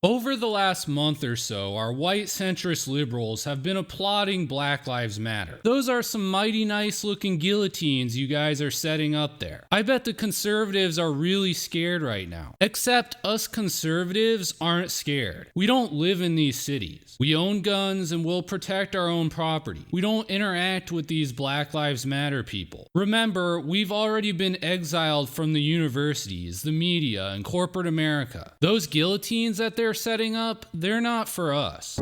Over the last month or so, our white centrist liberals have been applauding Black Lives Matter. Those are some mighty nice looking guillotines you guys are setting up there. I bet the conservatives are really scared right now. Except us conservatives aren't scared. We don't live in these cities. We own guns and will protect our own property. We don't interact with these Black Lives Matter people. Remember, we've already been exiled from the universities, the media, and corporate America. Those guillotines that they're setting up, they're not for us.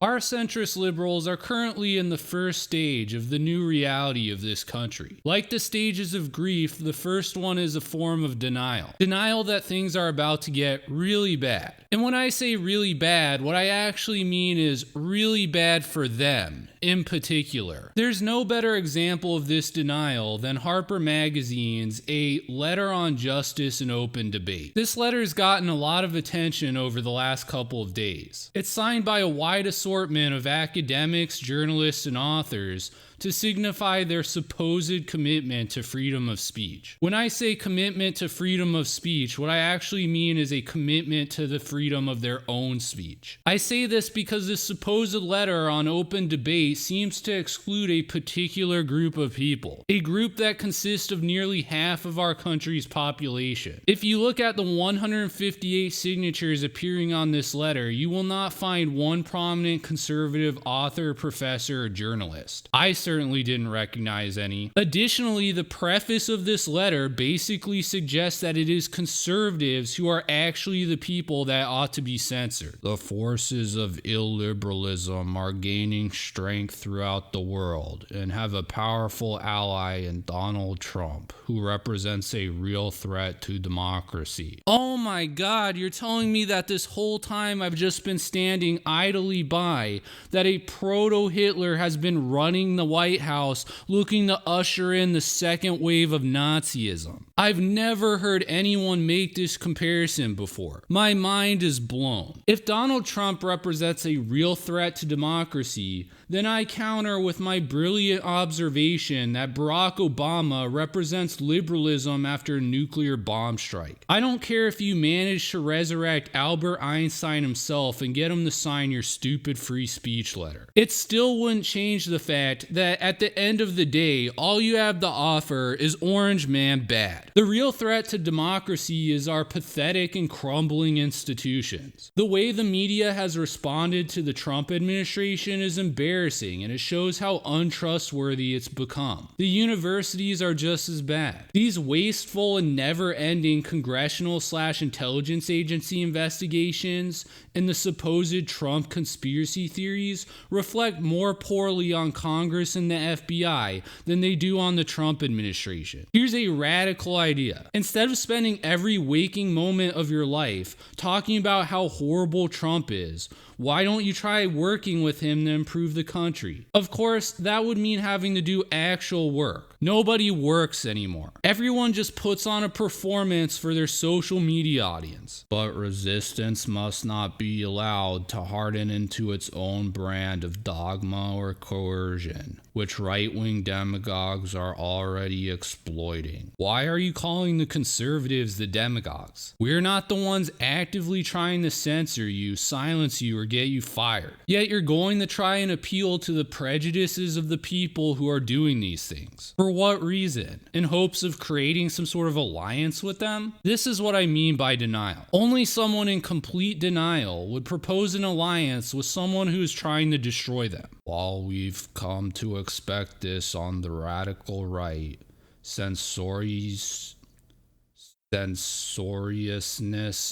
Our centrist liberals are currently in the first stage of the new reality of this country. Like the stages of grief, the first one is a form of denial. Denial that things are about to get really bad. And when I say really bad, what I actually mean is really bad for them in particular. There's no better example of this denial than Harper Magazine's A Letter on Justice and Open Debate. This letter's gotten a lot of attention over the last couple of days. It's signed by a wide assortment of academics, journalists, and authors to signify their supposed commitment to freedom of speech. When I say commitment to freedom of speech, what I actually mean is a commitment to the freedom of their own speech. I say this because this supposed letter on open debate seems to exclude a particular group of people, a group that consists of nearly half of our country's population. If you look at the 158 signatures appearing on this letter, you will not find one prominent conservative author, professor, or journalist. I certainly didn't recognize any. Additionally, the preface of this letter basically suggests that it is conservatives who are actually the people that ought to be censored. The forces of illiberalism are gaining strength throughout the world and have a powerful ally in Donald Trump, who represents a real threat to democracy. Oh my God, you're telling me that this whole time I've just been standing idly by, that a proto-Hitler has been running the White House looking to usher in the second wave of Nazism. I've never heard anyone make this comparison before. My mind is blown. If Donald Trump represents a real threat to democracy, then I counter with my brilliant observation that Barack Obama represents liberalism after a nuclear bomb strike. I don't care if you manage to resurrect Albert Einstein himself and get him to sign your stupid free speech letter. It still wouldn't change the fact that at the end of the day, all you have to offer is Orange Man bad. The real threat to democracy is our pathetic and crumbling institutions. The way the media has responded to the Trump administration is embarrassing, and it shows how untrustworthy it's become. The universities are just as bad. These wasteful and never-ending congressional/intelligence agency investigations and the supposed Trump conspiracy theories reflect more poorly on Congress and the FBI than they do on the Trump administration. Here's a radical idea. Instead of spending every waking moment of your life talking about how horrible Trump is, why don't you try working with him to improve the country? Of course, that would mean having to do actual work. Nobody works anymore. Everyone just puts on a performance for their social media audience. But resistance must not be allowed to harden into its own brand of dogma or coercion, which right-wing demagogues are already exploiting. Why are you calling the conservatives the demagogues? We're not the ones actively trying to censor you, silence you, or get you fired. Yet you're going to try and appeal to the prejudices of the people who are doing these things. For what reason? In hopes of creating some sort of alliance with them? This is what I mean by denial. Only someone in complete denial would propose an alliance with someone who is trying to destroy them. While we've come to expect this on the radical right, censoriousness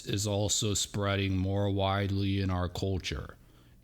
is also spreading more widely in our culture.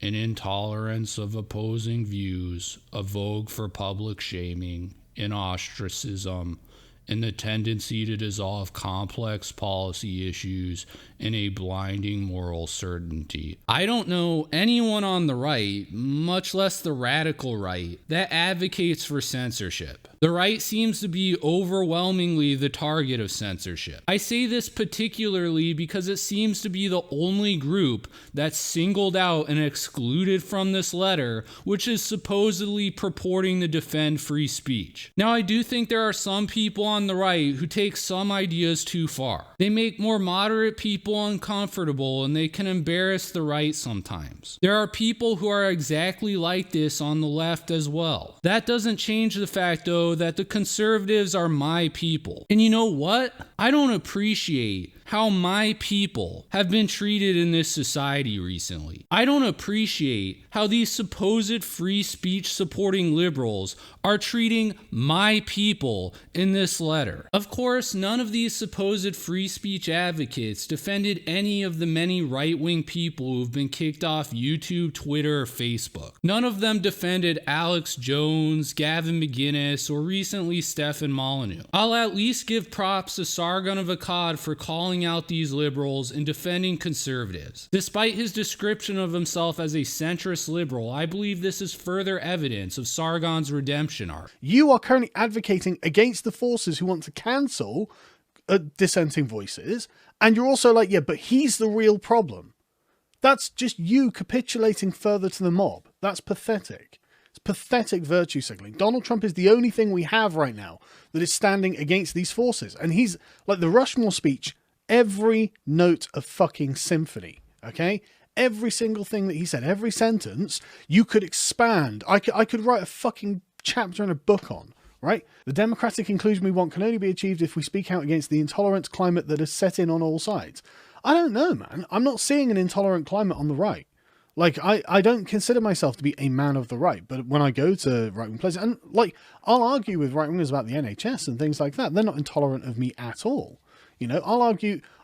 An intolerance of opposing views, a vogue for public shaming and ostracism, and the tendency to dissolve complex policy issues in a blinding moral certainty. I don't know anyone on the right, much less the radical right, that advocates for censorship. The right seems to be overwhelmingly the target of censorship. I say this particularly because it seems to be the only group that's singled out and excluded from this letter, which is supposedly purporting to defend free speech. Now, I do think there are some people on the right who take some ideas too far. They make more moderate people uncomfortable, and they can embarrass the right sometimes. There are people who are exactly like this on the left as well. That doesn't change the fact, though, that the conservatives are my people. And you know what? I don't appreciate how my people have been treated in this society recently. I don't appreciate how these supposed free speech supporting liberals are treating my people in this letter. Of course, none of these supposed free speech advocates defended any of the many right-wing people who've been kicked off YouTube, Twitter, or Facebook. None of them defended Alex Jones, Gavin McInnes, or recently Stefan Molyneux. I'll at least give props to Sargon of Akkad for calling out these liberals and defending conservatives. Despite his description of himself as a centrist liberal, I believe this is further evidence of Sargon's redemption arc. You are currently advocating against the forces who want to cancel dissenting voices, and you're also like, yeah, but he's the real problem. That's just you capitulating further to the mob. That's pathetic. It's pathetic virtue signaling. Donald Trump is the only thing we have right now that is standing against these forces. And he's like the Rushmore speech, every note of fucking symphony, okay? Every single thing that he said, every sentence, you could expand. I could write a fucking chapter in a book on, right? The democratic inclusion we want can only be achieved if we speak out against the intolerant climate that has set in on all sides. I don't know, man. I'm not seeing an intolerant climate on the right. Like, I don't consider myself to be a man of the right, but when I go to right-wing places, and like, I'll argue with right-wingers about the NHS and things like that. They're not intolerant of me at all. You know,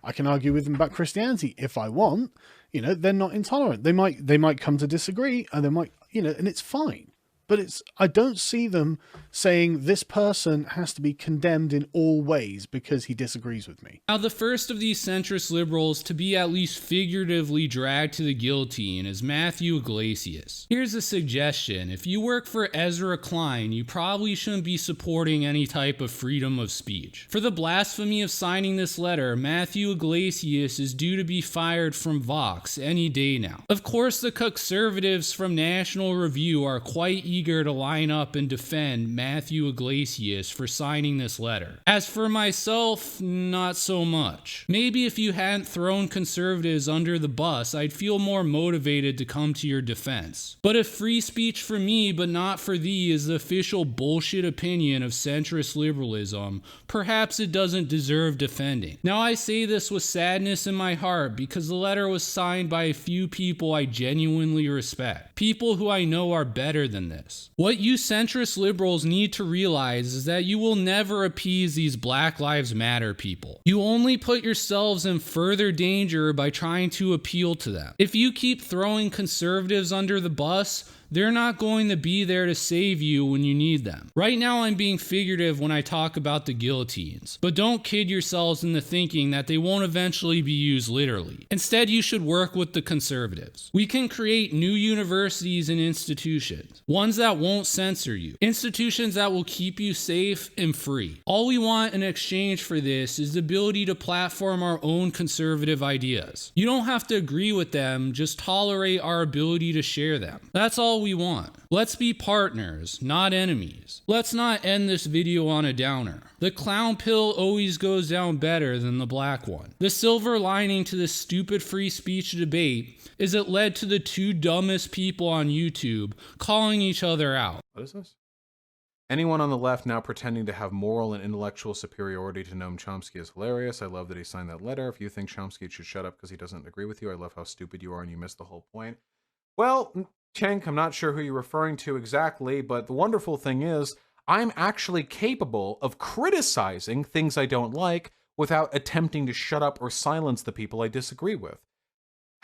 I can argue with them about Christianity if I want. You know, they're not intolerant. They might come to disagree, and they might, you know, and it's fine. But I don't see them saying this person has to be condemned in all ways because he disagrees with me. Now, the first of these centrist liberals to be at least figuratively dragged to the guillotine is Matthew Iglesias. Here's a suggestion. If you work for Ezra Klein, you probably shouldn't be supporting any type of freedom of speech. For the blasphemy of signing this letter, Matthew Iglesias is due to be fired from Vox any day now. Of course, the conservatives from National Review are quite eager to line up and defend Matthew Iglesias for signing this letter. As for myself, not so much. Maybe if you hadn't thrown conservatives under the bus, I'd feel more motivated to come to your defense. But if free speech for me but not for thee is the official bullshit opinion of centrist liberalism, perhaps it doesn't deserve defending. Now, I say this with sadness in my heart because the letter was signed by a few people I genuinely respect. People who I know are better than this. What you centrist liberals need to realize is that you will never appease these Black Lives Matter people. You only put yourselves in further danger by trying to appeal to them. If you keep throwing conservatives under the bus, they're not going to be there to save you when you need them. Right now, I'm being figurative when I talk about the guillotines, but don't kid yourselves into thinking that they won't eventually be used literally. Instead, you should work with the conservatives. We can create new universities and institutions, ones that won't censor you, institutions that will keep you safe and free. All we want in exchange for this is the ability to platform our own conservative ideas. You don't have to agree with them, just tolerate our ability to share them. That's all we want. Let's be partners, not enemies. Let's not end this video on a downer. The clown pill always goes down better than the black one. The silver lining to this stupid free speech debate is it led to the two dumbest people on YouTube calling each other out. What is this? Anyone on the left now pretending to have moral and intellectual superiority to Noam Chomsky is hilarious. I love that he signed that letter. If you think Chomsky should shut up because he doesn't agree with you, I love how stupid you are and you missed the whole point. Well, Cenk, I'm not sure who you're referring to exactly, but the wonderful thing is I'm actually capable of criticizing things I don't like without attempting to shut up or silence the people I disagree with.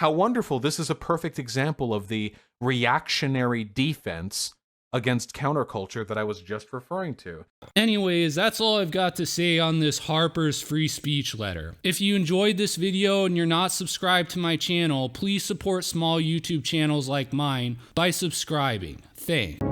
How wonderful. This is a perfect example of the reactionary defense against counterculture that I was just referring to. Anyways, that's all I've got to say on this Harper's free speech letter. If you enjoyed this video and you're not subscribed to my channel, please support small YouTube channels like mine by subscribing. Thanks.